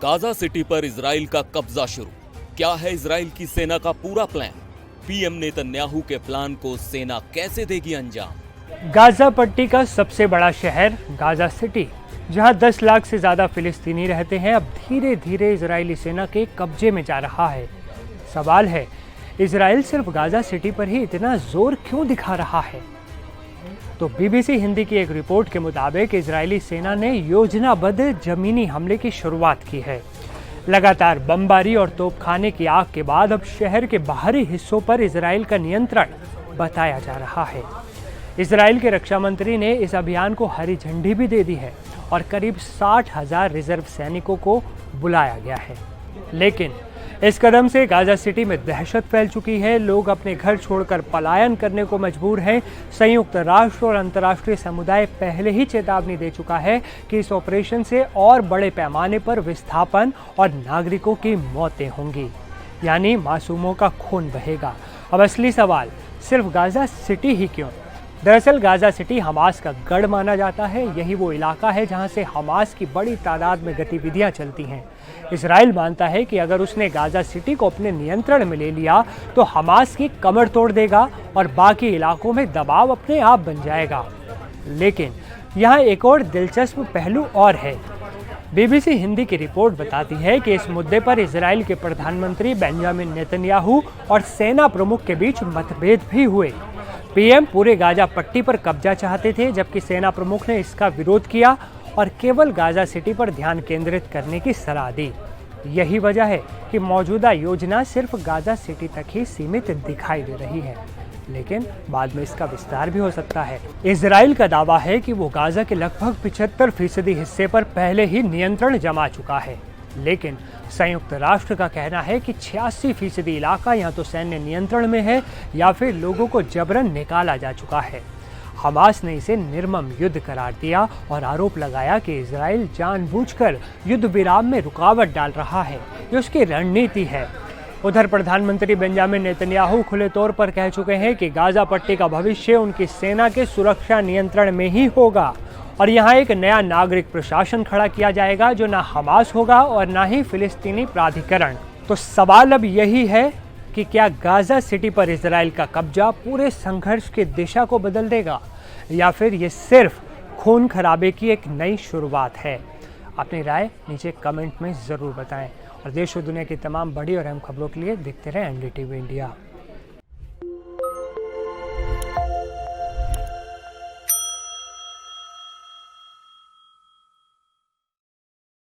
Gaza city पर Israel का कब्जा शुरू। क्या है इजराइल की सेना का पूरा प्लान? पीएम नेतन्याहू के प्लान को सेना कैसे देगी अंजाम? गाजा पट्टी का सबसे बड़ा शहर गाजा सिटी, जहां 10 लाख से ज्यादा फिलिस्तीनी रहते हैं, अब धीरे धीरे इजरायली सेना के कब्जे में जा रहा है। सवाल है, इजराइल सिर्फ गाजा सिटी पर ही इतना जोर क्यों दिखा रहा है? तो बीबीसी हिंदी की एक रिपोर्ट के मुताबिक इजरायली सेना ने योजनाबद्ध जमीनी हमले की शुरुआत की है। लगातार बमबारी और तोपखाने की आग के बाद अब शहर के बाहरी हिस्सों पर इजराइल का नियंत्रण बताया जा रहा है। इजराइल के रक्षा मंत्री ने इस अभियान को हरी झंडी भी दे दी है और करीब 60,000 रिजर्व सैनिकों को बुलाया गया है। लेकिन इस कदम से गाजा सिटी में दहशत फैल चुकी है। लोग अपने घर छोड़कर पलायन करने को मजबूर हैं। संयुक्त राष्ट्र और अंतर्राष्ट्रीय समुदाय पहले ही चेतावनी दे चुका है कि इस ऑपरेशन से और बड़े पैमाने पर विस्थापन और नागरिकों की मौतें होंगी, यानी मासूमों का खून बहेगा। अब असली सवाल, सिर्फ गाजा सिटी ही क्यों? दरअसल गाजा सिटी हमास का गढ़ माना जाता है। यही वो इलाका है जहां से हमास की बड़ी तादाद में गतिविधियां चलती हैं। इजराइल मानता है कि अगर उसने गाजा सिटी को अपने नियंत्रण में ले लिया तो हमास की कमर तोड़ देगा और बाकी इलाकों में दबाव अपने आप बन जाएगा। लेकिन यहाँ एक और दिलचस्प पहलू और है। बीबीसी हिंदी की रिपोर्ट बताती है कि इस मुद्दे पर इजराइल के प्रधानमंत्री बेंजामिन नेतन्याहू और सेना प्रमुख के बीच मतभेद भी हुए। पीएम पूरे गाजा पट्टी पर कब्जा चाहते थे, जबकि सेना प्रमुख ने इसका विरोध किया और केवल गाजा सिटी पर ध्यान केंद्रित करने की सलाह दी। यही वजह है कि मौजूदा योजना सिर्फ गाजा सिटी तक ही सीमित दिखाई दे रही है, लेकिन बाद में इसका विस्तार भी हो सकता है। इजराइल का दावा है कि वो गाजा के लगभग 75% हिस्से पर पहले ही नियंत्रण जमा चुका है, लेकिन संयुक्त राष्ट्र का कहना है कि 86% इलाका या तो सैन्य नियंत्रण में है या फिर लोगों को जबरन निकाला जा चुका है। हमास ने इसे निर्मम युद्ध करार दिया और आरोप लगाया कि इजराइल जानबूझकर युद्ध विराम में रुकावट डाल रहा है। ये उसकी रणनीति है। उधर प्रधानमंत्री बेंजामिन नेतन्याहू खुले तौर पर कह चुके हैं कि गाजा पट्टी का भविष्य उनकी सेना के सुरक्षा नियंत्रण में ही होगा और यहाँ एक नया नागरिक प्रशासन खड़ा किया जाएगा जो ना हमास होगा और ना ही फिलिस्तीनी प्राधिकरण। तो सवाल अब यही है कि क्या गाजा सिटी पर इजराइल का कब्जा पूरे संघर्ष की दिशा को बदल देगा या फिर ये सिर्फ खून खराबे की एक नई शुरुआत है? अपनी राय नीचे कमेंट में ज़रूर बताएं और देश और दुनिया की तमाम बड़ी और अहम खबरों के लिए देखते रहें एनडीटीवी इंडिया।